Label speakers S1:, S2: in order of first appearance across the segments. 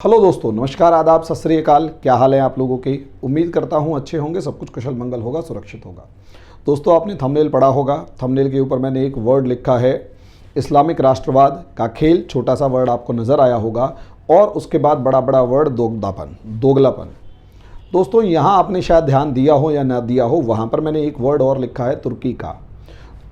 S1: Hello दोस्तों, नमस्कार, आदाब, सत श्री अकाल। क्या हाल है आप लोगों के? उम्मीद करता हूँ अच्छे होंगे, सब कुछ कुशल मंगल होगा, सुरक्षित होगा। दोस्तों, आपने थंबनेल पढ़ा होगा। थंबनेल के ऊपर मैंने एक वर्ड लिखा है, इस्लामिक राष्ट्रवाद का खेल। छोटा सा वर्ड आपको नज़र आया होगा और उसके बाद बड़ा बड़ा वर्ड दोगलापन। दोस्तों, यहाँ आपने शायद ध्यान दिया हो या ना दिया हो, वहाँ पर मैंने एक वर्ड और लिखा है, तुर्की का।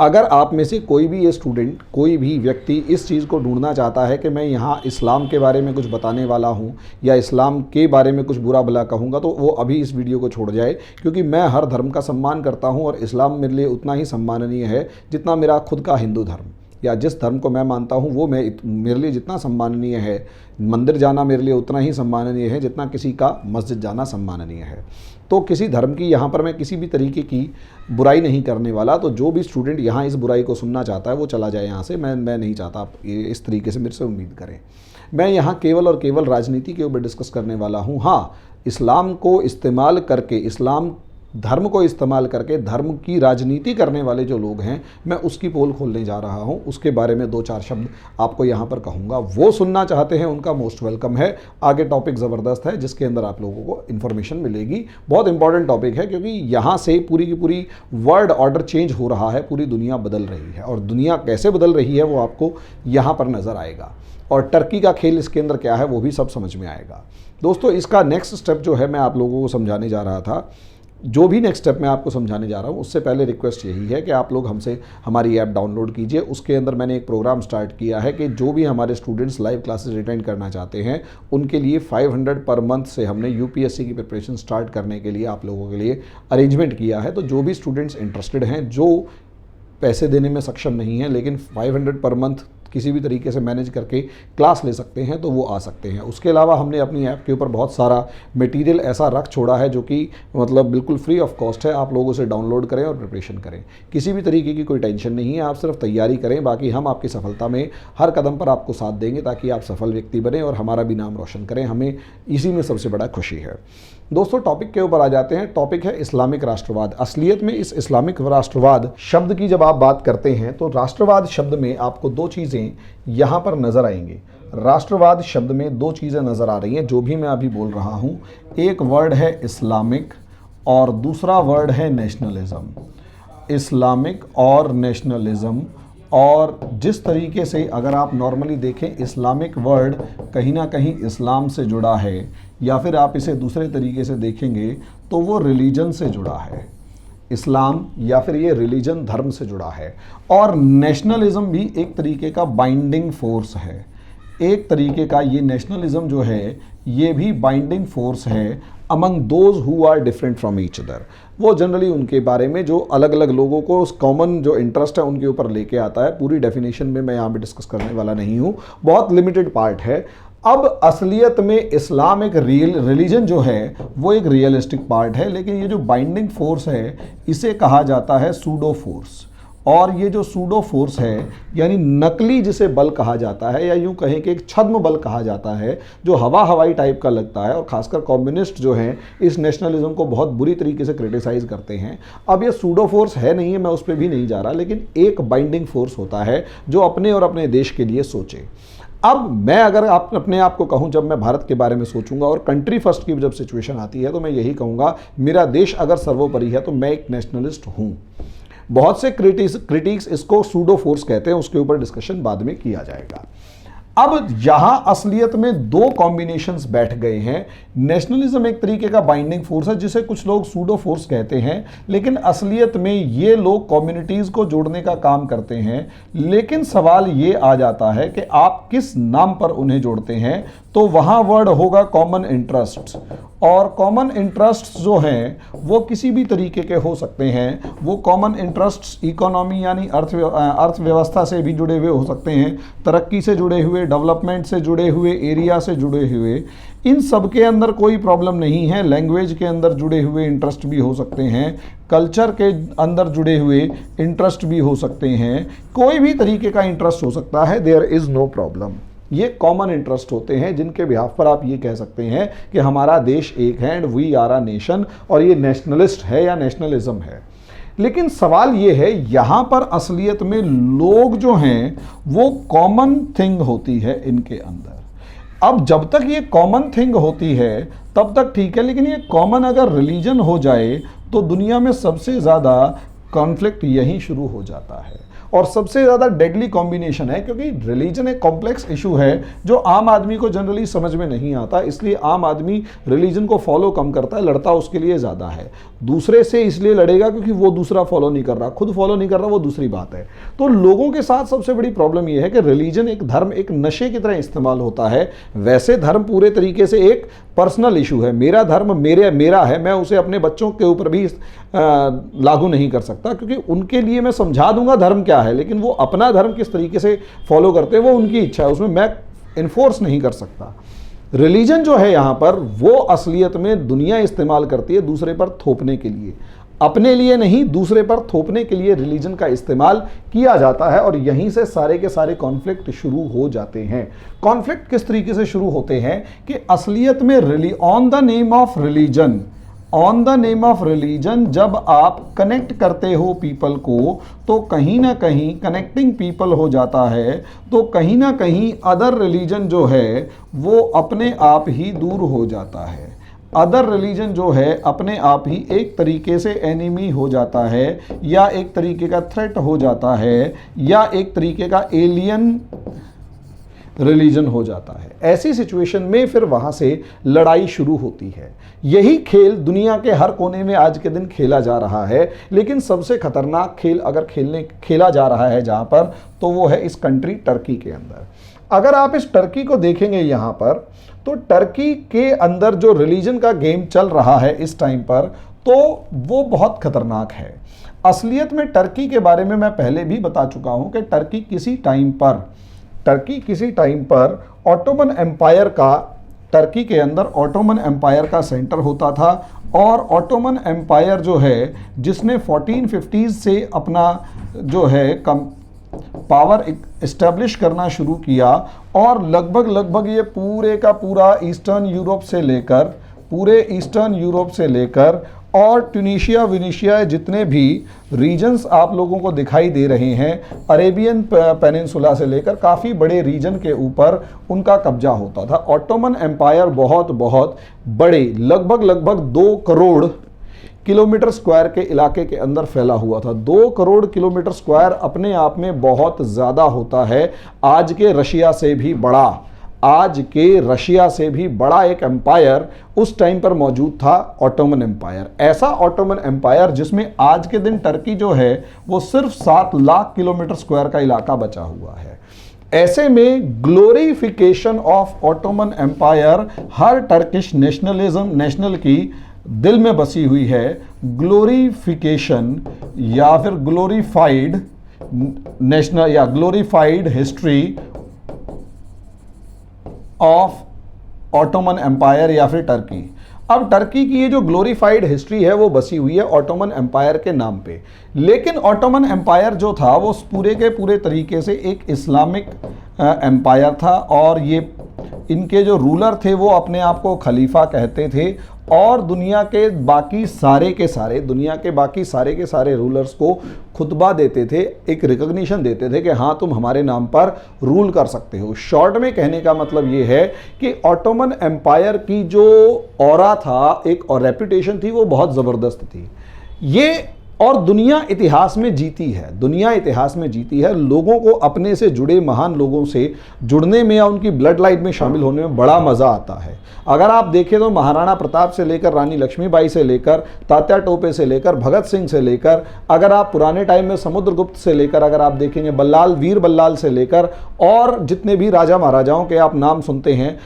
S1: अगर आप में से कोई भी ये स्टूडेंट, कोई भी व्यक्ति इस चीज़ को ढूंढना चाहता है कि मैं यहाँ इस्लाम के बारे में कुछ बताने वाला हूँ या इस्लाम के बारे में कुछ बुरा भला कहूँगा, तो वो अभी इस वीडियो को छोड़ जाए, क्योंकि मैं हर धर्म का सम्मान करता हूँ और इस्लाम मेरे लिए उतना ही सम्माननीय है जितना मेरा खुद का हिंदू धर्म, या जिस धर्म को मैं मानता हूँ वो मेरे लिए जितना सम्माननीय है। मंदिर जाना मेरे लिए उतना ही सम्माननीय है जितना किसी का मस्जिद जाना सम्माननीय है। तो किसी धर्म की यहाँ पर मैं किसी भी तरीके की बुराई नहीं करने वाला। तो जो भी स्टूडेंट यहाँ इस बुराई को सुनना चाहता है वो चला जाए यहाँ से। मैं नहीं चाहता आप ये इस तरीके से मेरे से उम्मीद करें। मैं यहाँ केवल और केवल राजनीति के ऊपर डिस्कस करने वाला हूँ। हाँ, इस्लाम को इस्तेमाल करके, इस्लाम धर्म को इस्तेमाल करके धर्म की राजनीति करने वाले जो लोग हैं, मैं उसकी पोल खोलने जा रहा हूं। उसके बारे में दो चार शब्द आपको यहां पर कहूंगा। वो सुनना चाहते हैं उनका मोस्ट वेलकम है। आगे टॉपिक ज़बरदस्त है जिसके अंदर आप लोगों को इन्फॉर्मेशन मिलेगी। बहुत इंपॉर्टेंट टॉपिक है, क्योंकि यहाँ से पूरी की पूरी वर्ल्ड ऑर्डर चेंज हो रहा है, पूरी दुनिया बदल रही है। और दुनिया कैसे बदल रही है वो आपको यहाँ पर नज़र आएगा। और टर्की का खेल इसके अंदर क्या है वो भी सब समझ में आएगा। दोस्तों, इसका नेक्स्ट स्टेप जो है मैं आप लोगों को समझाने जा रहा था। जो भी नेक्स्ट स्टेप मैं आपको समझाने जा रहा हूँ, उससे पहले रिक्वेस्ट यही है कि आप लोग हमसे हमारी ऐप डाउनलोड कीजिए। उसके अंदर मैंने एक प्रोग्राम स्टार्ट किया है कि जो भी हमारे स्टूडेंट्स लाइव क्लासेस अटेंड करना चाहते हैं उनके लिए 500 पर मंथ से हमने यूपीएससी की प्रिपरेशन स्टार्ट करने के लिए आप लोगों के लिए अरेंजमेंट किया है। तो जो भी स्टूडेंट्स इंटरेस्टेड हैं, जो पैसे देने में सक्षम नहीं है लेकिन 500 पर मंथ किसी भी तरीके से मैनेज करके क्लास ले सकते हैं, तो वो आ सकते हैं। उसके अलावा हमने अपनी ऐप के ऊपर बहुत सारा मटेरियल ऐसा रख छोड़ा है जो कि मतलब बिल्कुल फ्री ऑफ कॉस्ट है। आप लोग उसे डाउनलोड करें और प्रिपरेशन करें। किसी भी तरीके की कोई टेंशन नहीं है, आप सिर्फ तैयारी करें। बाकी हम आपकी सफलता में हर कदम पर आपको साथ देंगे ताकि आप सफल व्यक्ति बने और हमारा भी नाम रोशन करें। हमें इसी में सबसे बड़ा खुशी है। दोस्तों, टॉपिक के ऊपर आ जाते हैं। टॉपिक है इस्लामिक राष्ट्रवाद। असलियत में इस इस्लामिक राष्ट्रवाद शब्द की जब आप बात करते हैं तो राष्ट्रवाद शब्द में आपको दो चीज़ें यहाँ पर नज़र आएंगी। राष्ट्रवाद शब्द में दो चीज़ें नज़र आ रही हैं जो भी मैं अभी बोल रहा हूँ। एक वर्ड है इस्लामिक और दूसरा वर्ड है नेशनलिज्म। इस्लामिक और नेशनलिज्म। और जिस तरीके से अगर आप नॉर्मली देखें, इस्लामिक वर्ड कहीं ना कहीं इस्लाम से जुड़ा है, या फिर आप इसे दूसरे तरीके से देखेंगे तो वो रिलीजन से जुड़ा है। इस्लाम या फिर ये रिलीजन, धर्म से जुड़ा है। और नेशनलिज्म भी एक तरीके का बाइंडिंग फोर्स है। एक तरीके का ये नेशनलिज्म जो है ये भी बाइंडिंग फोर्स है among those who are different from each other. वो जनरली उनके बारे में जो अलग अलग लोगों को कॉमन जो इंटरेस्ट है उनके ऊपर लेके आता है। पूरी डेफिनेशन में मैं यहाँ पे डिस्कस करने वाला नहीं हूँ, बहुत लिमिटेड पार्ट है। अब असलियत में इस्लाम एक रिलीजन जो है वो एक रियलिस्टिक पार्ट है, लेकिन ये जो बाइंडिंग फोर्स है इसे कहा जाता है सूडो फोर्स। और ये जो सूडो फोर्स है यानी नकली जिसे बल कहा जाता है, या यूं कहें कि एक छद्म बल कहा जाता है, जो हवाई टाइप का लगता है। और खासकर कम्युनिस्ट जो हैं इस नेशनलिज्म को बहुत बुरी तरीके से क्रिटिसाइज करते हैं। अब ये सूडो फोर्स है नहीं है, मैं उस पर भी नहीं जा रहा, लेकिन एक बाइंडिंग फोर्स होता है जो अपने और अपने देश के लिए सोचे। अब मैं अगर आप अपने आप को कहूं, जब मैं भारत के बारे में सोचूंगा और कंट्री फर्स्ट की जब सिचुएशन आती है तो मैं यही कहूंगा, मेरा देश अगर सर्वोपरि है तो मैं एक नेशनलिस्ट हूं। बहुत से क्रिटिक्स इसको सूडो फोर्स कहते हैं, उसके ऊपर डिस्कशन बाद में किया जाएगा। अब यहां असलियत में दो कॉम्बिनेशंस बैठ गए हैं। नेशनलिज्म एक तरीके का बाइंडिंग फोर्स है जिसे कुछ लोग सूडो फोर्स कहते हैं, लेकिन असलियत में ये लोग कम्युनिटीज को जोड़ने का काम करते हैं। लेकिन सवाल ये आ जाता है कि आप किस नाम पर उन्हें जोड़ते हैं। तो वहां वर्ड होगा कॉमन इंटरेस्ट। और कॉमन इंटरेस्ट्स जो हैं वो किसी भी तरीके के हो सकते हैं। वो कॉमन इंटरेस्ट्स इकोनॉमी यानी अर्थव्यवस्था से भी जुड़े हुए हो सकते हैं, तरक्की से जुड़े हुए, डेवलपमेंट से जुड़े हुए, एरिया से जुड़े हुए। इन सब के अंदर कोई प्रॉब्लम नहीं है। लैंग्वेज के अंदर जुड़े हुए इंटरेस्ट भी हो सकते हैं, कल्चर के अंदर जुड़े हुए इंटरेस्ट भी हो सकते हैं, कोई भी तरीके का इंटरेस्ट हो सकता है। There is no problem. ये कॉमन इंटरेस्ट होते हैं जिनके बिहाफ पर आप ये कह सकते हैं कि हमारा देश एक है and we are a nation, और ये नेशनलिस्ट है या नेशनलिज्म है। लेकिन सवाल ये है, यहाँ पर असलियत में लोग जो हैं वो कॉमन थिंग होती है इनके अंदर। अब जब तक ये कॉमन थिंग होती है तब तक ठीक है, लेकिन ये कॉमन अगर रिलीजन हो जाए तो दुनिया में सबसे ज़्यादा कॉन्फ्लिक्ट यहीं शुरू हो जाता है और सबसे ज़्यादा डेडली कॉम्बिनेशन है, क्योंकि रिलीजन एक कॉम्प्लेक्स इशू है जो आम आदमी को जनरली समझ में नहीं आता, इसलिए आम आदमी रिलीजन को फॉलो कम करता है, लड़ता उसके लिए ज़्यादा है। दूसरे से इसलिए लड़ेगा क्योंकि वो दूसरा फॉलो नहीं कर रहा, खुद फॉलो नहीं कर रहा, वो दूसरी बात है। तो लोगों के साथ सबसे बड़ी प्रॉब्लम ये है कि रिलीजन एक धर्म एक नशे की तरह इस्तेमाल होता है। वैसे धर्म पूरे तरीके से एक पर्सनल इशू है, मेरा धर्म मेरा है, मैं उसे अपने बच्चों के ऊपर भी लागू नहीं कर सकता, क्योंकि उनके लिए मैं समझा दूंगा धर्म क्या है, लेकिन वो अपना धर्म किस तरीके से फॉलो करते हैं वो उनकी इच्छा है, उसमें मैं इन्फोर्स नहीं कर सकता। रिलीजन जो है यहाँ पर वो असलियत में दुनिया इस्तेमाल करती है दूसरे पर थोपने के लिए, अपने लिए नहीं दूसरे पर थोपने के लिए रिलीजन का इस्तेमाल किया जाता है, और यहीं से सारे के सारे कॉन्फ्लिक्ट शुरू हो जाते हैं। कॉन्फ्लिक्ट किस तरीके से शुरू होते हैं कि असलियत में on the name of religion जब आप कनेक्ट करते हो पीपल को, तो कहीं ना कहीं कनेक्टिंग पीपल हो जाता है, तो कहीं ना कहीं अदर रिलीजन जो है वो अपने आप ही दूर हो जाता है। अदर रिलीजन जो है अपने आप ही एक तरीके से एनिमी हो जाता है, या एक तरीके का थ्रेट हो जाता है, या एक तरीके का एलियन रिलीजन हो जाता है। ऐसी सिचुएशन में फिर वहाँ से लड़ाई शुरू होती है। यही खेल दुनिया के हर कोने में आज के दिन खेला जा रहा है, लेकिन सबसे खतरनाक खेल अगर खेला जा रहा है जहाँ पर, तो वो है इस कंट्री टर्की के अंदर। अगर आप इस टर्की को देखेंगे यहाँ पर, तो टर्की के अंदर जो रिलीजन का गेम चल रहा है इस टाइम पर, तो वो बहुत खतरनाक है। असलियत में टर्की के बारे में मैं पहले भी बता चुका हूँ कि टर्की किसी टाइम पर ऑटोमन एम्पायर का, टर्की के अंदर ऑटोमन एम्पायर का सेंटर होता था, और ऑटोमन एम्पायर जो है जिसने 1450s से अपना जो है पावर इस्टेब्लिश करना शुरू किया, और लगभग ये पूरे का पूरा ईस्टर्न यूरोप से लेकर और ट्यूनीशिया विनीशिया जितने भी रीजन्स आप लोगों को दिखाई दे रहे हैं, अरेबियन पेनिनसुला से लेकर काफ़ी बड़े रीजन के ऊपर उनका कब्जा होता था। ऑटोमन एम्पायर बहुत बड़े लगभग 2 करोड़ किलोमीटर स्क्वायर के इलाके के अंदर फैला हुआ था। 2 करोड़ किलोमीटर स्क्वायर अपने आप में बहुत ज़्यादा होता है। आज के रशिया से भी बड़ा एक एम्पायर उस टाइम पर मौजूद था, ऑटोमन एम्पायर। ऐसा ऑटोमन एम्पायर जिसमें आज के दिन टर्की जो है वो सिर्फ 7 लाख किलोमीटर स्क्वायर का इलाका बचा हुआ है। ऐसे में ग्लोरीफिकेशन ऑफ ऑटोमन एम्पायर हर टर्किश नेशनल की दिल में बसी हुई है। ग्लोरीफिकेशन या फिर ग्लोरीफाइड नेशनल या glorified history of Ottoman Empire या फिर टर्की। अब टर्की की ये जो ग्लोरीफाइड हिस्ट्री है वो बसी हुई है ऑटोमन एम्पायर के नाम पे, लेकिन ऑटोमन एम्पायर जो था वो पूरे के पूरे तरीके से एक इस्लामिक एम्पायर था, और ये इनके जो रूलर थे वो अपने आप को खलीफा कहते थे, और दुनिया के बाकी सारे के सारे रूलर्स को खुतबा देते थे, एक रिकॉग्निशन देते थे कि हाँ तुम हमारे नाम पर रूल कर सकते हो। शॉर्ट में कहने का मतलब ये है कि ऑटोमन एम्पायर की जो ऑरा था, एक और रेपुटेशन थी, वो बहुत ज़बरदस्त थी। ये और दुनिया इतिहास में जीती है। लोगों को अपने से जुड़े महान लोगों से जुड़ने में या उनकी ब्लड लाइन में शामिल होने में बड़ा मज़ा आता है। अगर आप देखें तो महाराणा प्रताप से लेकर रानी लक्ष्मीबाई से लेकर तात्या टोपे से लेकर भगत सिंह से लेकर, अगर आप पुराने टाइम में समुद्रगुप्त से लेकर अगर आप देखेंगे वीर बल्लाल से लेकर, और जितने भी राजा महाराजाओं के आप नाम सुनते हैं,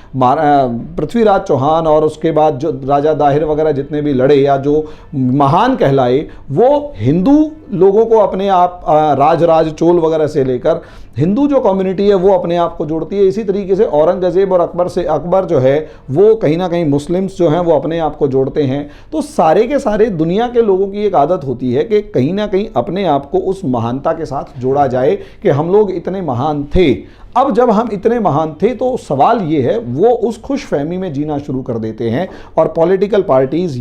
S1: पृथ्वीराज चौहान और उसके बाद जो राजा दाहिर वगैरह जितने भी लड़े या जो महान कहलाए, वो हिंदू लोगों को अपने आप राज चोल वगैरह से लेकर हिंदू जो कम्युनिटी है वो अपने आप को जोड़ती है। इसी तरीके से औरंगजेब और अकबर जो है वो कहीं ना कहीं मुस्लिम्स जो हैं वो अपने आप को जोड़ते हैं। तो सारे के सारे दुनिया के लोगों की एक आदत होती है कि कहीं ना कहीं अपने आप को उस महानता के साथ जोड़ा जाए कि हम लोग इतने महान थे। अब जब हम इतने महान थे तो सवाल ये है, वो उस खुश फहमी में जीना शुरू कर देते हैं, और पॉलिटिकल पार्टीज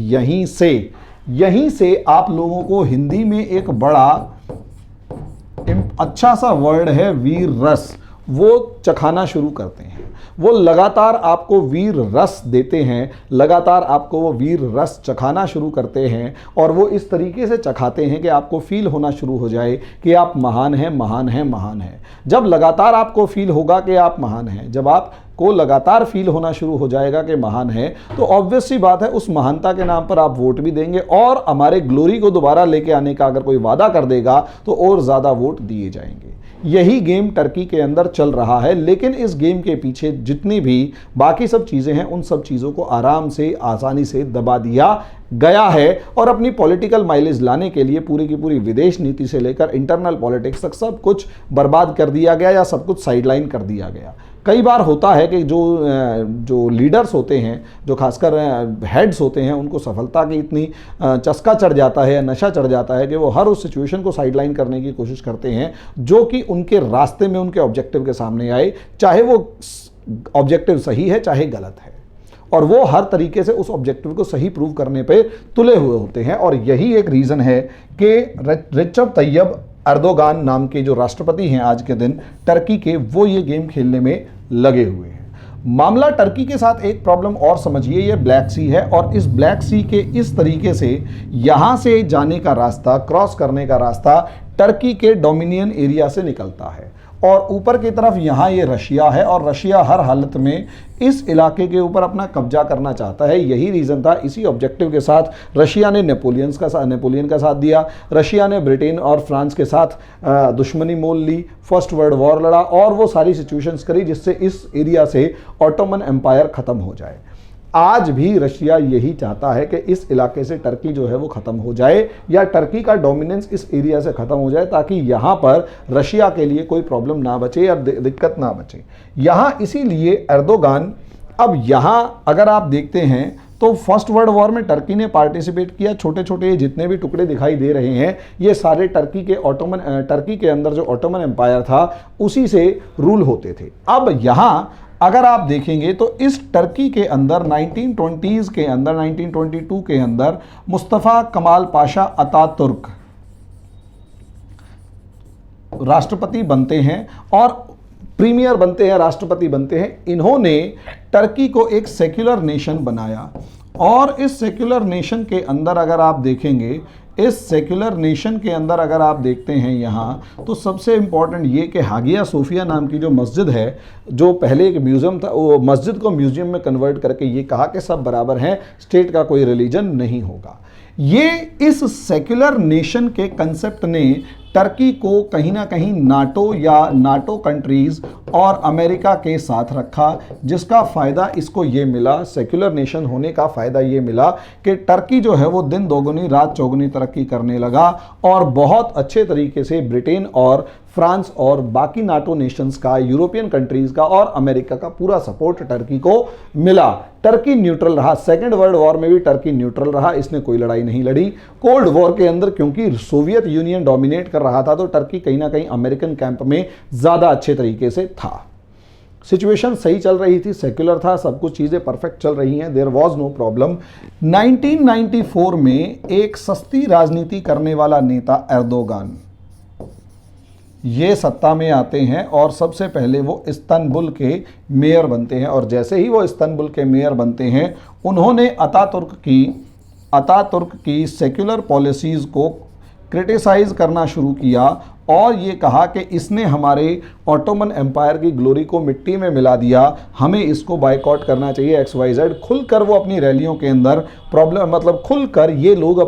S1: यहीं से आप लोगों को हिंदी में एक बड़ा अच्छा सा वर्ड है वीर रस, वो चखाना शुरू करते हैं। वो लगातार आपको वीर रस देते हैं, लगातार आपको वो वीर रस चखाना शुरू करते हैं और वो इस तरीके से चखाते हैं कि आपको फील होना शुरू हो जाए कि आप महान हैं, महान हैं, महान हैं। जब लगातार आपको फील होगा कि आप महान हैं, जब आपको लगातार फील होना शुरू हो जाएगा कि महान है, तो ऑब्वियस सी बात है उस महानता के नाम पर आप वोट भी देंगे और हमारे ग्लोरी को दोबारा लेके आने का अगर कोई वादा कर देगा तो और ज़्यादा वोट दिए जाएंगे। यही गेम टर्की के अंदर चल रहा है, लेकिन इस गेम के पीछे जितनी भी बाकी सब चीज़ें हैं उन सब चीज़ों को आराम से, आसानी से दबा दिया गया है और अपनी पॉलिटिकल माइलेज लाने के लिए पूरी की पूरी विदेश नीति से लेकर इंटरनल पॉलिटिक्स तक सब कुछ बर्बाद कर दिया गया या सब कुछ साइडलाइन कर दिया गया। कई बार होता है कि जो लीडर्स होते हैं, जो खासकर हेड्स होते हैं, उनको सफलता की इतनी चस्का चढ़ जाता है या नशा चढ़ जाता है कि वो हर उस सिचुएशन को साइडलाइन करने की कोशिश करते हैं जो कि उनके रास्ते में उनके ऑब्जेक्टिव के सामने आए, चाहे वो ऑब्जेक्टिव सही है चाहे गलत है, और वो हर तरीके से उस ऑब्जेक्टिव को सही प्रूव करने पे तुले हुए होते हैं। और यही एक रीज़न है कि रेजब तैयब एर्दोगान नाम के जो राष्ट्रपति हैं आज के दिन टर्की के, वो ये गेम खेलने में लगे हुए हैं। मामला टर्की के साथ एक प्रॉब्लम और समझिए, ये ब्लैक सी है और इस ब्लैक सी के इस तरीके से यहाँ से जाने का रास्ता, क्रॉस करने का रास्ता टर्की के डोमिनियन एरिया से निकलता है और ऊपर की तरफ यहाँ ये रशिया है और रशिया हर हालत में इस इलाके के ऊपर अपना कब्जा करना चाहता है। यही रीज़न था, इसी ऑब्जेक्टिव के साथ रशिया ने नेपोलियन का साथ दिया, रशिया ने ब्रिटेन और फ्रांस के साथ दुश्मनी मोल ली, फर्स्ट वर्ल्ड वॉर लड़ा और वो सारी सिचुएशंस करी जिससे इस एरिया से ऑटोमन एम्पायर ख़त्म हो जाए। आज भी रशिया यही चाहता है कि इस इलाके से टर्की जो है वो ख़त्म हो जाए या टर्की का डोमिनेंस इस एरिया से ख़त्म हो जाए, ताकि यहाँ पर रशिया के लिए कोई प्रॉब्लम ना बचे या दिक्कत ना बचे। यहाँ इसीलिए एर्दोगान, अब यहाँ अगर आप देखते हैं तो फर्स्ट वर्ल्ड वॉर में टर्की ने पार्टिसिपेट किया। छोटे छोटे जितने भी टुकड़े दिखाई दे रहे हैं ये सारे टर्की के अंदर जो ऑटोमन एम्पायर था उसी से रूल होते थे। अब यहाँ अगर आप देखेंगे तो इस टर्की के अंदर 1920s के अंदर, 1922 के अंदर मुस्तफ़ा कमाल पाशा अतातुर्क राष्ट्रपति बनते हैं और प्रीमियर बनते हैं, राष्ट्रपति बनते हैं। इन्होंने टर्की को एक सेक्युलर नेशन बनाया और इस सेक्युलर नेशन के अंदर अगर आप देखेंगे, इस सेक्युलर नेशन के अंदर अगर आप देखते हैं यहाँ, तो सबसे इम्पॉर्टेंट ये कि हागिया सोफिया नाम की जो मस्जिद है, जो पहले एक म्यूज़ियम था, वो मस्जिद को म्यूज़ियम में कन्वर्ट करके ये कहा कि सब बराबर हैं, स्टेट का कोई रिलीजन नहीं होगा। ये इस सेक्युलर नेशन के कंसेप्ट ने टर्की को कहीं ना कहीं नाटो या नाटो कंट्रीज़ और अमेरिका के साथ रखा, जिसका फ़ायदा इसको ये मिला, सेक्युलर नेशन होने का फ़ायदा ये मिला कि टर्की जो है वो दिन दोगुनी रात चौगुनी तरक्की करने लगा और बहुत अच्छे तरीके से ब्रिटेन और फ्रांस और बाकी नाटो नेशंस का, यूरोपियन कंट्रीज़ का और अमेरिका का पूरा सपोर्ट टर्की को मिला। टर्की न्यूट्रल रहा, सेकेंड वर्ल्ड वॉर में भी टर्की न्यूट्रल रहा, इसने कोई लड़ाई नहीं लड़ी। कोल्ड वॉर के अंदर क्योंकि सोवियत यूनियन डोमिनेट कर रहा था तो टर्की कहीं ना कहीं अमेरिकन कैंप में ज़्यादा अच्छे तरीके से था। सिचुएशन सही चल रही थी, सेक्युलर था, सब कुछ चीज़ें परफेक्ट चल रही हैं, देयर वाज नो प्रॉब्लम। 1994 में एक सस्ती राजनीति करने वाला नेता एर्दोगान ये सत्ता में आते हैं और सबसे पहले वो इस्तांबुल के मेयर बनते हैं और जैसे ही वो इस्तांबुल के मेयर बनते हैं उन्होंने अतातुर्क की सेक्युलर पॉलिसीज़ को क्रिटिसाइज़ करना शुरू किया और ये कहा कि इसने हमारे ऑटोमन एम्पायर की ग्लोरी को मिट्टी में मिला दिया, हमें इसको बायकॉट करना चाहिए, XYZ। खुलकर वो अपनी रैलियों के अंदर खुलकर ये लोग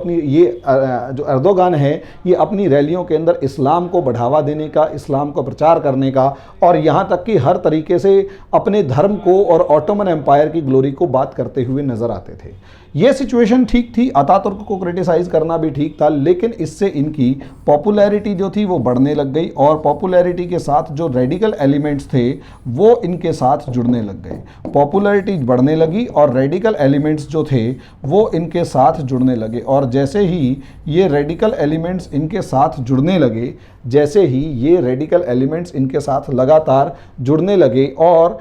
S1: जो एर्दोगान है ये अपनी रैलियों के अंदर इस्लाम को बढ़ावा देने का, इस्लाम को प्रचार करने का और यहाँ तक कि हर तरीके से अपने धर्म को और ऑटोमन एम्पायर की ग्लोरी को बात करते हुए नजर आते थे। ये सिचुएशन ठीक थी, अतातुर्क को क्रिटिसाइज करना भी ठीक था, लेकिन इससे इनकी पॉपुलैरिटी जो थी वो बढ़ने लग गई और पॉपुलैरिटी के साथ जो रेडिकल एलिमेंट्स थे वो इनके साथ जुड़ने लग गए। पॉपुलैरिटी बढ़ने लगी और रेडिकल एलिमेंट्स जो थे वो इनके साथ जुड़ने लगे और जैसे ही ये रेडिकल एलिमेंट्स इनके साथ जुड़ने लगे, लगातार जुड़ने लगे और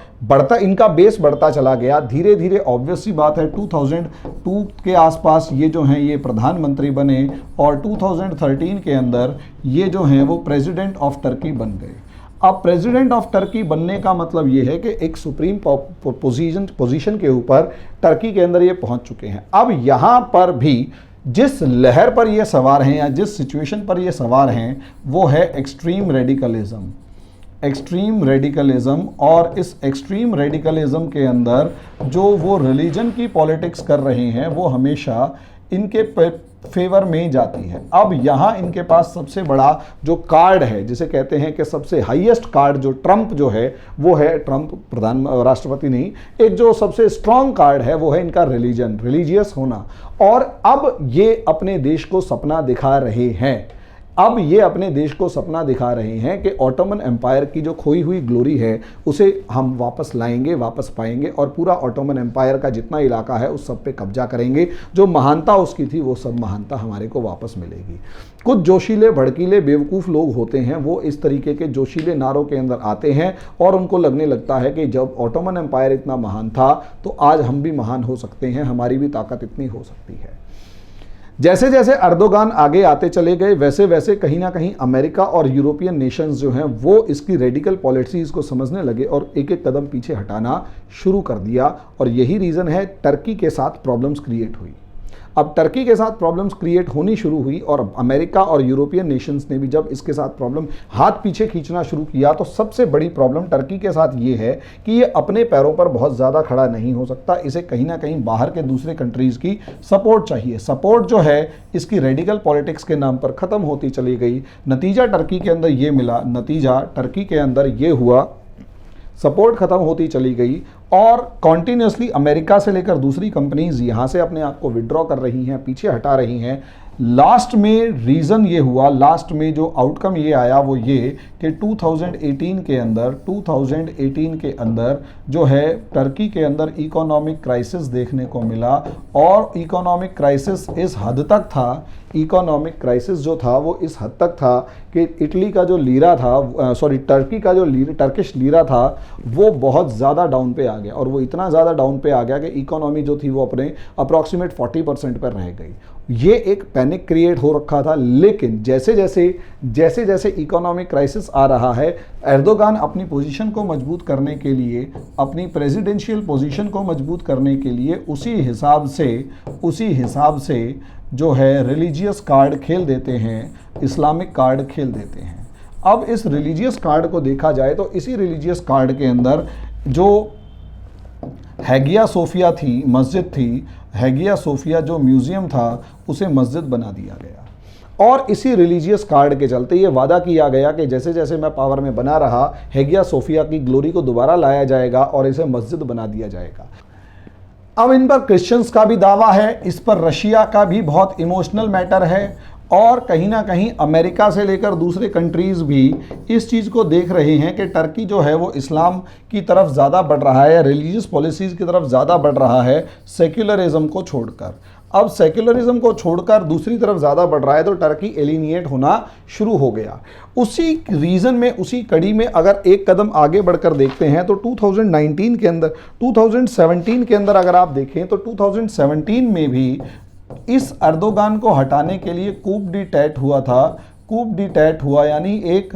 S1: इनका बेस बढ़ता चला गया। धीरे धीरे ऑब्वियस सी बात है 2002 के आसपास ये जो हैं ये प्रधानमंत्री बने और 2013 के अंदर ये जो हैं वो प्रेसिडेंट ऑफ टर्की बन गए। अब प्रेसिडेंट ऑफ टर्की बनने का मतलब ये है कि एक सुप्रीम पोजीशन के ऊपर टर्की के अंदर ये पहुंच चुके हैं। अब यहाँ पर भी जिस लहर पर ये सवार हैं या जिस सिचुएशन पर ये सवार हैं वो है एक्सट्रीम रेडिकलिज्म। एक्सट्रीम रेडिकलिज्म, और इस एक्सट्रीम रेडिकलिज्म के अंदर जो वो रिलीजन की पॉलिटिक्स कर रहे हैं वो हमेशा इनके फेवर में जाती है। अब यहाँ इनके पास सबसे बड़ा जो कार्ड है, जिसे कहते हैं कि सबसे हाईएस्ट कार्ड जो ट्रंप जो है वो है, ट्रंप राष्ट्रपति नहीं, एक जो सबसे स्ट्रॉन्ग कार्ड है वो है इनका रिलीजन, रिलीजियस होना। और अब ये अपने देश को सपना दिखा रहे हैं, अब ये अपने देश को सपना दिखा रहे हैं कि ऑटोमन एम्पायर की जो खोई हुई ग्लोरी है उसे हम वापस लाएंगे, वापस पाएंगे, और पूरा ऑटोमन एम्पायर का जितना इलाका है उस सब पे कब्जा करेंगे। जो महानता उसकी थी वो सब महानता हमारे को वापस मिलेगी। कुछ जोशीले भड़कीले बेवकूफ़ लोग होते हैं, वो इस तरीके के जोशीले नारों के अंदर आते हैं और उनको लगने लगता है कि जब ऑटोमन एम्पायर इतना महान था तो आज हम भी महान हो सकते हैं, हमारी भी ताकत इतनी हो सकती है। जैसे जैसे अर्दोगान आगे आते चले गए वैसे वैसे कहीं ना कहीं अमेरिका और यूरोपियन नेशंस जो हैं वो इसकी रेडिकल पॉलिसीज़ को समझने लगे और एक एक कदम पीछे हटाना शुरू कर दिया। और यही रीज़न है टर्की के साथ प्रॉब्लम्स क्रिएट हुई। अब टर्की के साथ प्रॉब्लम्स क्रिएट होनी शुरू हुई और अमेरिका और यूरोपियन नेशंस ने भी जब इसके साथ प्रॉब्लम हाथ पीछे खींचना शुरू किया तो सबसे बड़ी प्रॉब्लम टर्की के साथ ये है कि ये अपने पैरों पर बहुत ज़्यादा खड़ा नहीं हो सकता। इसे कहीं ना कहीं बाहर के दूसरे कंट्रीज़ की सपोर्ट चाहिए। सपोर्ट जो है इसकी रेडिकल पॉलिटिक्स के नाम पर ख़त्म होती चली गई। नतीजा टर्की के अंदर ये मिला, नतीजा टर्की के अंदर ये हुआ, सपोर्ट ख़त्म होती चली गई और कॉन्टीन्यूसली अमेरिका से लेकर दूसरी कंपनीज यहाँ से अपने आप को विड्रॉ कर रही हैं, पीछे हटा रही हैं। लास्ट में रीज़न ये हुआ, लास्ट में जो आउटकम ये आया वो ये कि 2018 के अंदर जो है टर्की के अंदर इकोनॉमिक क्राइसिस देखने को मिला। और इकोनॉमिक क्राइसिस इस हद तक था, इकोनॉमिक क्राइसिस जो था वो इस हद तक था कि इटली का जो लीरा था, टर्की का जो टर्किश लीरा था वो बहुत ज़्यादा डाउन पे आ गया। और वो इतना ज़्यादा डाउन पे आ गया कि इकोनॉमी जो थी वो अपने अप्रॉक्सीमेट 40% पर रह गई। ये एक पैनिक क्रिएट हो रखा था। लेकिन जैसे जैसे इकोनॉमिक क्राइसिस आ रहा है, एर्दोगान अपनी पोजीशन को मजबूत करने के लिए, अपनी प्रेसिडेंशियल पोजीशन को मजबूत करने के लिए उसी हिसाब से जो है रिलीजियस कार्ड खेल देते हैं, इस्लामिक कार्ड खेल देते हैं। अब इस रिलीजियस कार्ड को देखा जाए तो इसी रिलीजियस कार्ड के अंदर जो हैगिया सोफिया थी, मस्जिद थी, हैगिया सोफिया जो म्यूज़ियम था उसे मस्जिद बना दिया गया। और इसी रिलीजियस कार्ड के चलते ये वादा किया गया कि जैसे जैसे मैं पावर में बना रहा, हैगिया सोफिया की ग्लोरी को दोबारा लाया जाएगा और इसे मस्जिद बना दिया जाएगा। अब इन पर क्रिश्चियंस का भी दावा है, इस पर रशिया का भी बहुत इमोशनल मैटर है और कहीं ना कहीं अमेरिका से लेकर दूसरे कंट्रीज़ भी इस चीज़ को देख रहे हैं कि टर्की जो है वो इस्लाम की तरफ ज़्यादा बढ़ रहा है, रिलीजियस पॉलिसीज़ की तरफ ज़्यादा बढ़ रहा है सेक्युलरिज्म को छोड़कर। अब सेक्युलरिज्म को छोड़कर दूसरी तरफ ज़्यादा बढ़ रहा है तो टर्की एलिनिएट होना शुरू हो गया। उसी रीज़न में, उसी कड़ी में अगर एक कदम आगे बढ़कर देखते हैं तो 2017 के अंदर अगर आप देखें तो 2017 में भी इस अर्दोगान को हटाने के लिए कूप डी टैट हुआ था। कूप डी टैट हुआ यानी एक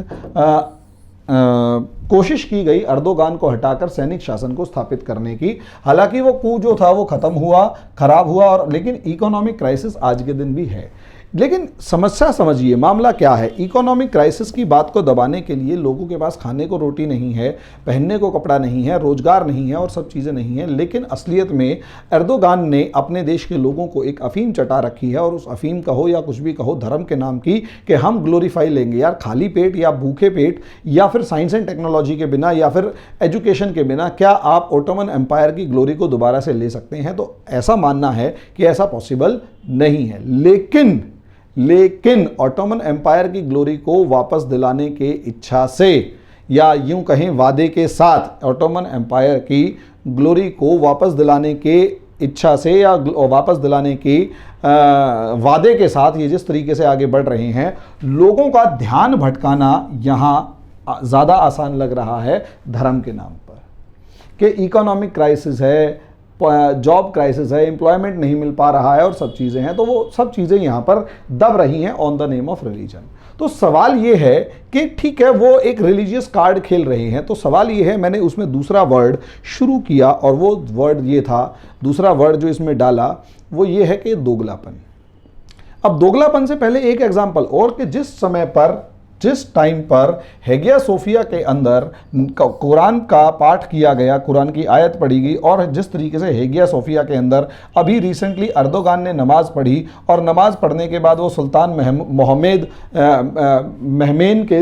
S1: कोशिश की गई अर्दोगान को हटाकर सैनिक शासन को स्थापित करने की। हालांकि वो कू जो था वो ख़त्म हुआ, ख़राब हुआ, और लेकिन इकोनॉमिक क्राइसिस आज के दिन भी है। लेकिन समस्या समझिए, मामला क्या है। इकोनॉमिक क्राइसिस की बात को दबाने के लिए लोगों के पास खाने को रोटी नहीं है, पहनने को कपड़ा नहीं है, रोजगार नहीं है और सब चीज़ें नहीं हैं। लेकिन असलियत में एर्दोगान ने अपने देश के लोगों को एक अफीम चटा रखी है और उस अफीम कहो या कुछ भी कहो धर्म के नाम की कि हम ग्लोरीफाई लेंगे। यार खाली पेट या भूखे पेट या फिर साइंस एंड टेक्नोलॉजी के बिना या फिर एजुकेशन के बिना क्या आप ऑटोमन एम्पायर की ग्लोरी को दोबारा से ले सकते हैं? तो ऐसा मानना है कि ऐसा पॉसिबल नहीं है। लेकिन ऑटोमन एम्पायर की ग्लोरी को वापस दिलाने के इच्छा से या यूं कहें वादे के साथ, ऑटोमन एम्पायर की ग्लोरी को वापस दिलाने के इच्छा से या वापस दिलाने के वादे के साथ ये जिस तरीके से आगे बढ़ रहे हैं, लोगों का ध्यान भटकाना यहाँ ज़्यादा आसान लग रहा है धर्म के नाम पर कि इकोनॉमिक क्राइसिस है, जॉब क्राइसिस है, एम्प्लॉयमेंट नहीं मिल पा रहा है और सब चीज़ें हैं, तो वो सब चीज़ें यहाँ पर दब रही हैं on the name of religion. तो सवाल ये है कि ठीक है, वो एक रिलीजियस कार्ड खेल रहे हैं, तो सवाल ये है, मैंने उसमें दूसरा वर्ड शुरू किया और वो वर्ड ये था, दूसरा वर्ड जो इसमें डाला वो ये है कि दोगलापन। अब दोगलापन से पहले एक एग्जांपल और, कि जिस टाइम पर हेगिया सोफिया के अंदर कुरान का पाठ किया गया, कुरान की आयत पढ़ी गई, और जिस तरीके से हेगिया सोफिया के अंदर अभी रिसेंटली अर्दोगान ने नमाज पढ़ी और नमाज पढ़ने के बाद वो सुल्तान मोहम्मद महमेन के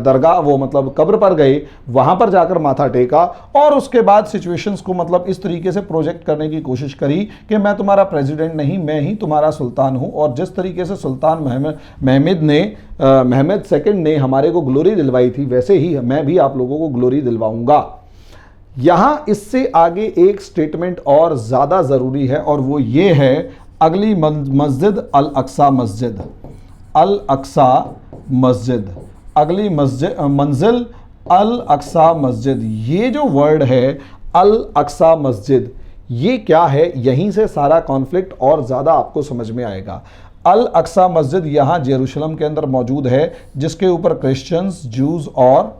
S1: दरगाह, वो मतलब कब्र पर गए, वहाँ पर जाकर माथा टेका और उसके बाद सिचुएशंस को मतलब इस तरीके से प्रोजेक्ट करने की कोशिश करी कि मैं तुम्हारा प्रेसिडेंट नहीं, मैं ही तुम्हारा सुल्तान हूँ। और जिस तरीके से सुल्तान महमद सेकंड ने हमारे को ग्लोरी दिलवाई थी, वैसे ही मैं भी आप लोगों को ग्लोरी दिलवाऊंगा। यहां इससे आगे एक स्टेटमेंट और ज्यादा जरूरी है और वो ये है, अगली मस्जिद अल अक्सा मस्जिद, अल अक्सा मस्जिद, अगली मंजिल अल अक्सा मस्जिद। ये जो वर्ड है अल अक्सा मस्जिद, ये क्या है, यहीं से सारा कॉन्फ्लिक्ट और ज्यादा आपको समझ में आएगा। अल अक्सा मस्जिद यहाँ जेरूशलम के अंदर मौजूद है, जिसके ऊपर क्रिश्चियंस, जूज और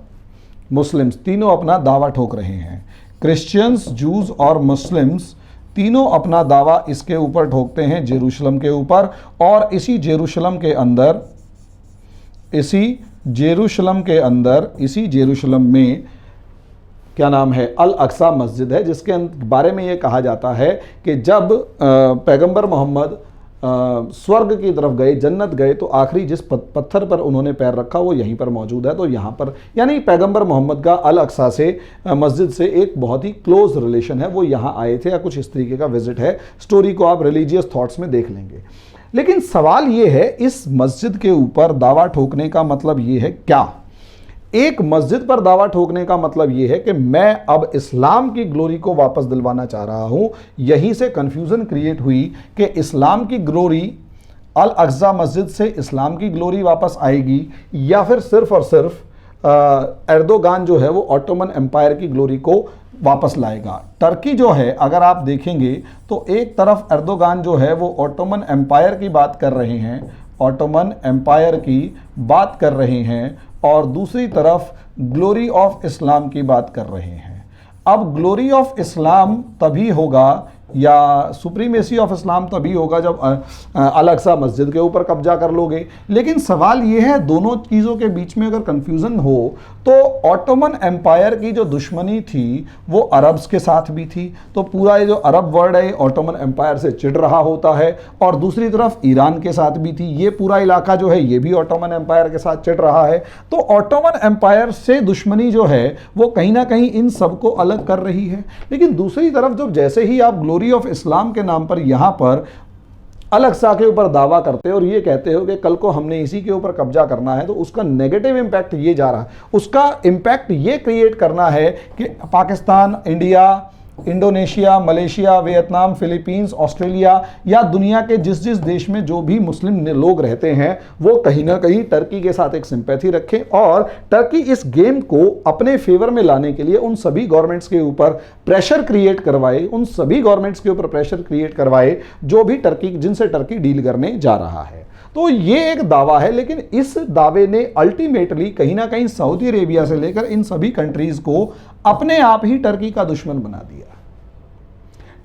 S1: मुस्लिम्स तीनों अपना दावा ठोक रहे हैं। क्रिश्चियंस, जूज और मुस्लिम्स तीनों अपना दावा इसके ऊपर ठोकते हैं, जेरूशलम के ऊपर। और इसी जेरूशलम में क्या नाम है, अल अक्सा मस्जिद है, जिसके बारे में ये कहा जाता है कि जब पैगंबर मोहम्मद स्वर्ग की तरफ गए, जन्नत गए, तो आखिरी जिस पत्थर पर उन्होंने पैर रखा वो यहीं पर मौजूद है। तो यहाँ पर यानी पैगंबर मोहम्मद का अल अक्सा से मस्जिद से एक बहुत ही क्लोज रिलेशन है, वो यहाँ आए थे या कुछ इस तरीके का विजिट है। स्टोरी को आप रिलीजियस थॉट्स में देख लेंगे। लेकिन सवाल ये है, इस मस्जिद के ऊपर दावा ठोकने का मतलब ये है क्या? एक मस्जिद पर दावा ठोकने का मतलब यह है कि मैं अब इस्लाम की ग्लोरी को वापस दिलवाना चाह रहा हूं। यहीं से कंफ्यूजन क्रिएट हुई कि इस्लाम की ग्लोरी, अल अक्सा मस्जिद से इस्लाम की ग्लोरी वापस आएगी या फिर सिर्फ और सिर्फ एर्दोगान जो है वो ऑटोमन एम्पायर की ग्लोरी को वापस लाएगा। टर्की जो है, अगर आप देखेंगे तो एक तरफ एर्दोगान जो है वो ऑटोमन एम्पायर की बात कर रहे हैं, ऑटोमन एम्पायर की बात कर रहे हैं, और दूसरी तरफ ग्लोरी ऑफ इस्लाम की बात कर रहे हैं। अब ग्लोरी ऑफ इस्लाम तभी होगा या सुप्रीमेसी ऑफ इस्लाम तभी होगा जब अल अक्सा मस्जिद के ऊपर कब्जा कर लोगे। लेकिन सवाल यह है, दोनों चीज़ों के बीच में अगर कंफ्यूजन हो तो ऑटोमन एम्पायर की जो दुश्मनी थी वो अरब्स के साथ भी थी, तो पूरा ये जो अरब वर्ल्ड है ऑटोमन एम्पायर से चिढ़ रहा होता है, और दूसरी तरफ ईरान के साथ भी थी, ये पूरा इलाका जो है ये भी ऑटोमन एम्पायर के साथ चिढ़ रहा है। तो ऑटोमन एम्पायर से दुश्मनी जो है वो कहीं ना कहीं इन सबको अलग कर रही है। लेकिन दूसरी तरफ जब जैसे ही आप ग्लोरी ऑफ इस्लाम के नाम पर यहां पर अल अक्सा के ऊपर दावा करते हो और ये कहते हो कि कल को हमने इसी के ऊपर कब्जा करना है, तो उसका नेगेटिव इंपैक्ट ये जा रहा है, उसका इंपैक्ट ये क्रिएट करना है कि Pakistan, India, Indonesia, Malaysia, Vietnam, Philippines, Australia या दुनिया के जिस जिस देश में जो भी मुस्लिम लोग रहते हैं वो कहीं ना कहीं टर्की के साथ एक सिंपैथी रखें और टर्की इस गेम को अपने फेवर में लाने के लिए उन सभी गवर्नमेंट्स के ऊपर प्रेशर क्रिएट करवाए, उन सभी गवर्नमेंट्स के ऊपर प्रेशर क्रिएट करवाए जो भी जिनसे टर्की डील करने जा रहा है। तो ये एक दावा है, लेकिन इस दावे ने अल्टीमेटली कहीं ना कहीं सऊदी अरेबिया से लेकर इन सभी कंट्रीज को अपने आप ही टर्की का दुश्मन बना दिया,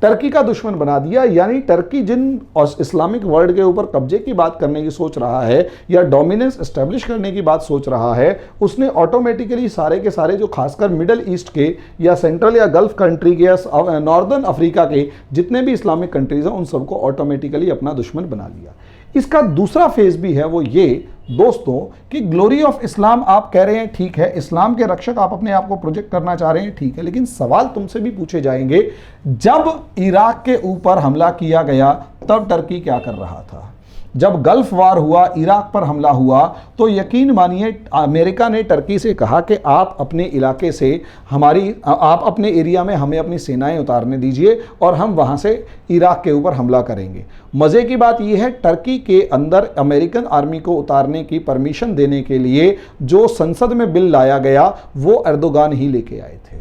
S1: टर्की का दुश्मन बना दिया। यानी टर्की जिन इस्लामिक वर्ल्ड के ऊपर कब्जे की बात करने की सोच रहा है या डोमिनेंस एस्टेब्लिश करने की बात सोच रहा है, उसने ऑटोमेटिकली सारे के सारे जो खासकर मिडल ईस्ट के या सेंट्रल या गल्फ कंट्री के या नॉर्दर्न अफ्रीका के जितने भी इस्लामिक कंट्रीज हैं उन सबको ऑटोमेटिकली अपना दुश्मन बना लिया। इसका दूसरा फेज भी है वो ये दोस्तों कि ग्लोरी ऑफ इस्लाम आप कह रहे हैं, ठीक है, इस्लाम के रक्षक आप अपने आप को प्रोजेक्ट करना चाह रहे हैं, ठीक है, लेकिन सवाल तुमसे भी पूछे जाएंगे, जब इराक के ऊपर हमला किया गया तब टर्की क्या कर रहा था? जब गल्फ वार हुआ, इराक पर हमला हुआ, तो यकीन मानिए अमेरिका ने टर्की से कहा कि आप अपने इलाके से आप अपने एरिया में हमें अपनी सेनाएं उतारने दीजिए और हम वहां से इराक के ऊपर हमला करेंगे। मज़े की बात यह है, टर्की के अंदर अमेरिकन आर्मी को उतारने की परमिशन देने के लिए जो संसद में बिल लाया गया वो एर्दोगान ही लेके आए थे।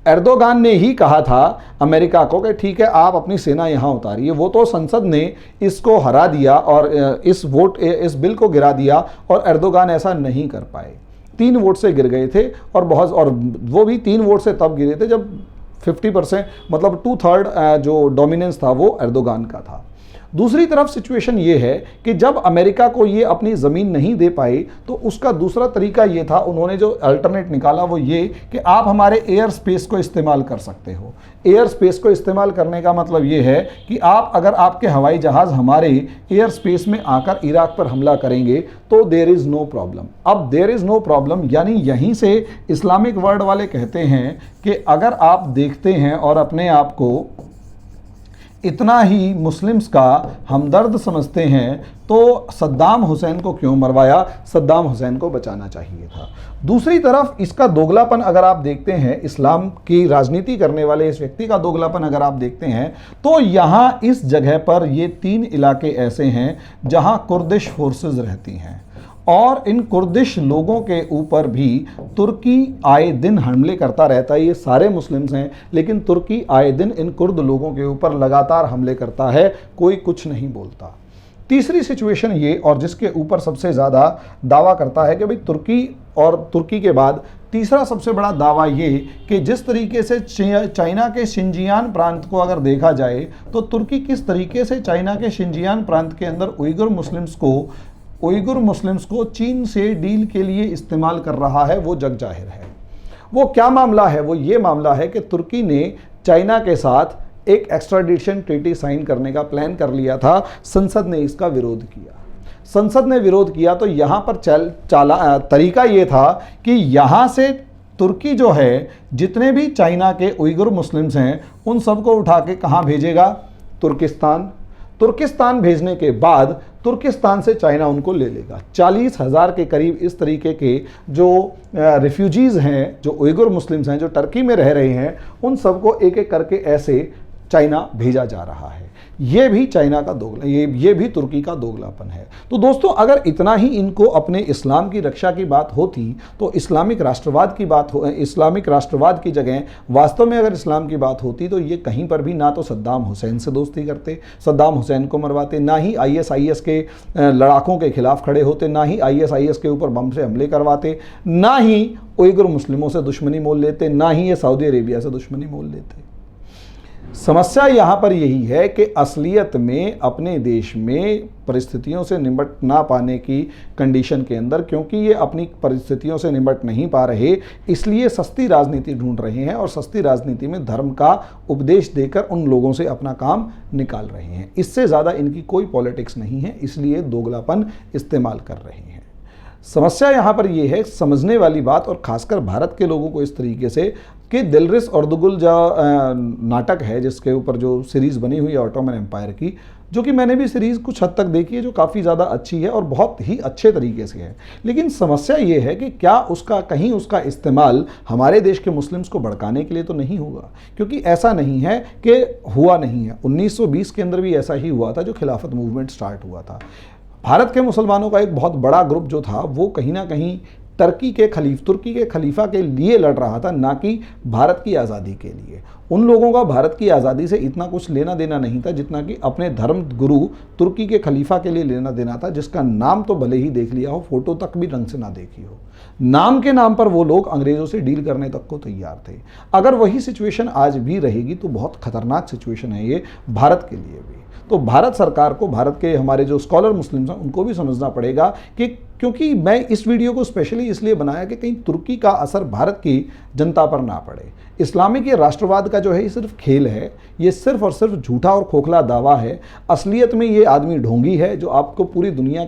S1: एर्दोगान ने ही कहा था अमेरिका को कि ठीक है आप अपनी सेना यहाँ उतारिए। वो तो संसद ने इसको हरा दिया और इस बिल को गिरा दिया और एर्दोगान ऐसा नहीं कर पाए। 3 वोट से गिर गए थे और वो भी 3 वोट से तब गिरे थे जब 50% मतलब 2/3 जो डोमिनेंस था वो एर्दोगान का था। दूसरी तरफ सिचुएशन ये है कि जब अमेरिका को ये अपनी ज़मीन नहीं दे पाई तो उसका दूसरा तरीका ये था, उन्होंने जो अल्टरनेट निकाला वो ये कि आप हमारे एयर स्पेस को इस्तेमाल कर सकते हो। एयर स्पेस को इस्तेमाल करने का मतलब ये है कि अगर आपके हवाई जहाज़ हमारे एयर स्पेस में आकर इराक पर हमला करेंगे तो देयर इज़ नो प्रॉब्लम। अब देयर इज़ नो प्रॉब्लम यानी यहीं से इस्लामिक वर्ल्ड वाले कहते हैं कि अगर आप देखते हैं और अपने आप को इतना ही मुस्लिम्स का हमदर्द समझते हैं तो सद्दाम हुसैन को क्यों मरवाया, सद्दाम हुसैन को बचाना चाहिए था। दूसरी तरफ इसका दोगलापन अगर आप देखते हैं, इस्लाम की राजनीति करने वाले इस व्यक्ति का दोगलापन अगर आप देखते हैं तो यहाँ इस जगह पर ये 3 इलाके ऐसे हैं जहाँ कुर्दिश फोर्सेस रहती हैं और इन कुर्दिश लोगों के ऊपर भी तुर्की आए दिन हमले करता रहता है। ये सारे मुस्लिम्स हैं लेकिन तुर्की आए दिन इन कुर्द लोगों के ऊपर लगातार हमले करता है, कोई कुछ नहीं बोलता। तीसरी सिचुएशन ये, और जिसके ऊपर सबसे ज़्यादा दावा करता है कि भाई तुर्की के बाद तीसरा सबसे बड़ा दावा ये कि जिस तरीके से चाइना के शिनजियान प्रांत को अगर देखा जाए तो तुर्की किस तरीके से चाइना के शिनजियान प्रांत के अंदर उइगुर मुस्लिम्स को चीन से डील के लिए इस्तेमाल कर रहा है, वो जग जाहिर है। वो क्या मामला है? वो ये मामला है कि तुर्की ने चाइना के साथ एक एक्स्ट्राडिशन ट्रीटी साइन करने का प्लान कर लिया था। संसद ने इसका विरोध किया। संसद ने विरोध किया तो यहाँ पर तरीका ये था कि यहाँ से तुर्की जो है जितने भी चाइना के उइगुर मुस्लिम्स हैं उन सबको उठा के कहाँ भेजेगा? तुर्किस्तान भेजने के बाद तुर्किस्तान से चाइना उनको ले लेगा। 40,000 के करीब इस तरीके के जो रिफ्यूजीज़ हैं, जो उइगुर मुस्लिम्स हैं, जो टर्की में रह रहे हैं, उन सबको एक एक करके ऐसे चाइना भेजा जा रहा है। ये भी चाइना का ये भी तुर्की का दोगलापन है। तो दोस्तों अगर इतना ही इनको अपने इस्लाम की रक्षा की बात होती तो इस्लामिक राष्ट्रवाद की जगह वास्तव में अगर इस्लाम की बात होती तो ये कहीं पर भी ना तो सद्दाम हुसैन से दोस्ती करते, सद्दाम हुसैन को मरवाते, ना ही ISIS के लड़ाकों के खिलाफ खड़े होते, ना ही ISIS के ऊपर बम से हमले करवाते, ना ही उइगुर मुस्लिमों से दुश्मनी मोल लेते, ना ही ये सऊदी अरेबिया से दुश्मनी मोल लेते। समस्या यहाँ पर यही है कि असलियत में अपने देश में परिस्थितियों से निपट ना पाने की कंडीशन के अंदर, क्योंकि ये अपनी परिस्थितियों से निपट नहीं पा रहे, इसलिए सस्ती राजनीति ढूंढ रहे हैं और सस्ती राजनीति में धर्म का उपदेश देकर उन लोगों से अपना काम निकाल रहे हैं। इससे ज़्यादा इनकी कोई पॉलिटिक्स नहीं है, इसलिए दोगलापन इस्तेमाल कर रहे हैं। समस्या यहाँ पर यह है, समझने वाली बात, और ख़ासकर भारत के लोगों को इस तरीके से कि दिलरिस अर्दुगुल जो नाटक है जिसके ऊपर जो सीरीज़ बनी हुई है ऑटोमन एम्पायर की, जो कि मैंने भी सीरीज़ कुछ हद तक देखी है, जो काफ़ी ज़्यादा अच्छी है और बहुत ही अच्छे तरीके से है। लेकिन समस्या ये है कि क्या उसका इस्तेमाल हमारे देश के मुस्लिम्स को भड़काने के लिए तो नहीं होगा, क्योंकि ऐसा नहीं है कि हुआ नहीं है। 1920 के अंदर भी ऐसा ही हुआ था, जो खिलाफत मूवमेंट स्टार्ट हुआ था। भारत के मुसलमानों का एक बहुत बड़ा ग्रुप जो था वो कहीं ना कहीं तुर्की के खलीफा के लिए लड़ रहा था, ना कि भारत की आज़ादी के लिए। उन लोगों का भारत की आज़ादी से इतना कुछ लेना देना नहीं था जितना कि अपने धर्म गुरु तुर्की के खलीफा के लिए लेना देना था, जिसका नाम तो भले ही देख लिया हो, फोटो तक भी ढंग से ना देखी हो। नाम के नाम पर वो लोग अंग्रेज़ों से डील करने तक को तैयार थे। अगर वही सिचुएशन आज भी रहेगी तो बहुत खतरनाक सिचुएशन है ये भारत के लिए भी। तो भारत सरकार को, भारत के हमारे जो स्कॉलर मुस्लिम्स हैं उनको भी समझना पड़ेगा कि, क्योंकि मैं इस वीडियो को स्पेशली इसलिए बनाया कि कहीं तुर्की का असर भारत की जनता पर ना पड़े। इस्लामिक ये राष्ट्रवाद का जो है ये सिर्फ खेल है, ये सिर्फ और सिर्फ झूठा और खोखला दावा है। असलियत में ये आदमी ढोंगी है जो आपको पूरी दुनिया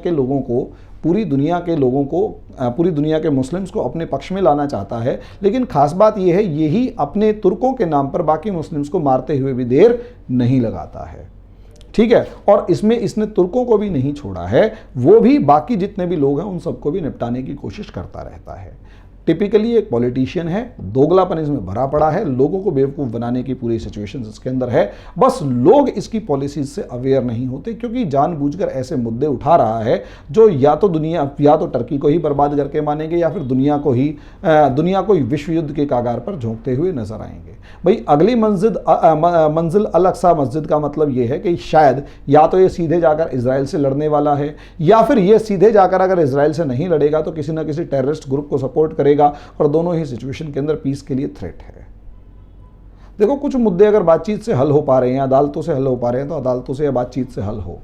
S1: के मुस्लिम्स को अपने पक्ष में लाना चाहता है। लेकिन खास बात यह है, यही अपने तुर्कों के नाम पर बाकी मुस्लिम्स को मारते हुए भी देर नहीं लगाता है। ठीक है, और इसमें इसने तुर्कों को भी नहीं छोड़ा है, वो भी बाकी जितने भी लोग हैं उन सबको भी निपटाने की कोशिश करता रहता है। टिपिकली एक पॉलिटिशियन है, दोगलापन इसमें भरा पड़ा है, लोगों को बेवकूफ़ बनाने की पूरी सिचुएशन इसके अंदर है। बस लोग इसकी पॉलिसीज से अवेयर नहीं होते, क्योंकि जानबूझकर ऐसे मुद्दे उठा रहा है जो या तो टर्की को ही बर्बाद करके मानेंगे या फिर दुनिया को ही विश्व युद्ध के कागार पर झोंकते हुए नजर आएंगे। भाई अगली मंजिल अल अक्सा मस्जिद का मतलब यह है कि शायद या तो ये सीधे जाकर इजराइल से लड़ने वाला है, या फिर ये सीधे जाकर अगर इजराइल से नहीं लड़ेगा तो किसी ना किसी टेररिस्ट ग्रुप को सपोर्ट करेगा, और दोनों ही सिचुएशन के अंदर पीस के लिए थ्रेट है। देखो, कुछ मुद्दे अगर बातचीत से हल हो पा रहे हैं, अदालतों से हल हो पा रहे हैं, तो अदालतों से या बातचीत से हल हो।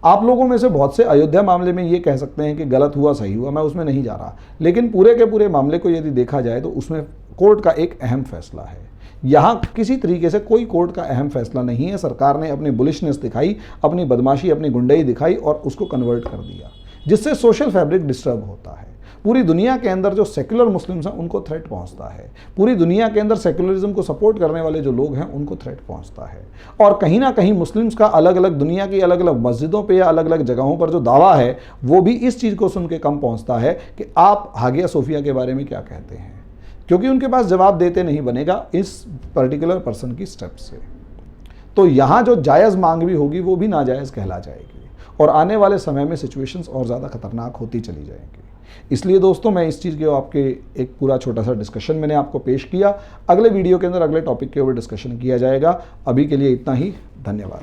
S1: आप लोगों में से बहुत से अयोध्या मामले में ये कह सकते हैं कि गलत हुआ सही हुआ, मैं उसमें नहीं जा रहा, लेकिन पूरे के पूरे मामले को यदि देखा जाए तो उसमें कोर्ट का एक अहम फैसला है। यहाँ किसी तरीके से कोई कोर्ट का अहम फैसला नहीं है। सरकार ने अपनी बुलिशनेस दिखाई, अपनी बदमाशी, अपनी गुंडई दिखाई और उसको कन्वर्ट कर दिया, जिससे सोशल फैब्रिक डिस्टर्ब होता है। पूरी दुनिया के अंदर जो सेक्युलर मुस्लिम्स हैं उनको थ्रेट पहुंचता है, पूरी दुनिया के अंदर सेक्युलरिज्म को सपोर्ट करने वाले जो लोग हैं उनको थ्रेट पहुंचता है। और कहीं ना कहीं मुस्लिम्स का अलग अलग दुनिया की अलग अलग मस्जिदों पे या अलग अलग जगहों पर जो दावा है वो भी इस चीज़ को सुन के कम पहुंचता है कि आप हागिया सोफिया के बारे में क्या कहते हैं, क्योंकि उनके पास जवाब देते नहीं बनेगा इस पर्टिकुलर पर्सन की स्टेप से। तो यहाँ जो जायज़ मांग भी होगी वो भी नाजायज़ कहला जाएगी, और आने वाले समय में सिचुएशंस और ज़्यादा खतरनाक होती चली जाएंगी। इसलिए दोस्तों, मैं इस चीज़ के आपके एक पूरा छोटा सा डिस्कशन मैंने आपको पेश किया। अगले वीडियो के अंदर अगले टॉपिक के ऊपर डिस्कशन किया जाएगा। अभी के लिए इतना ही, धन्यवाद।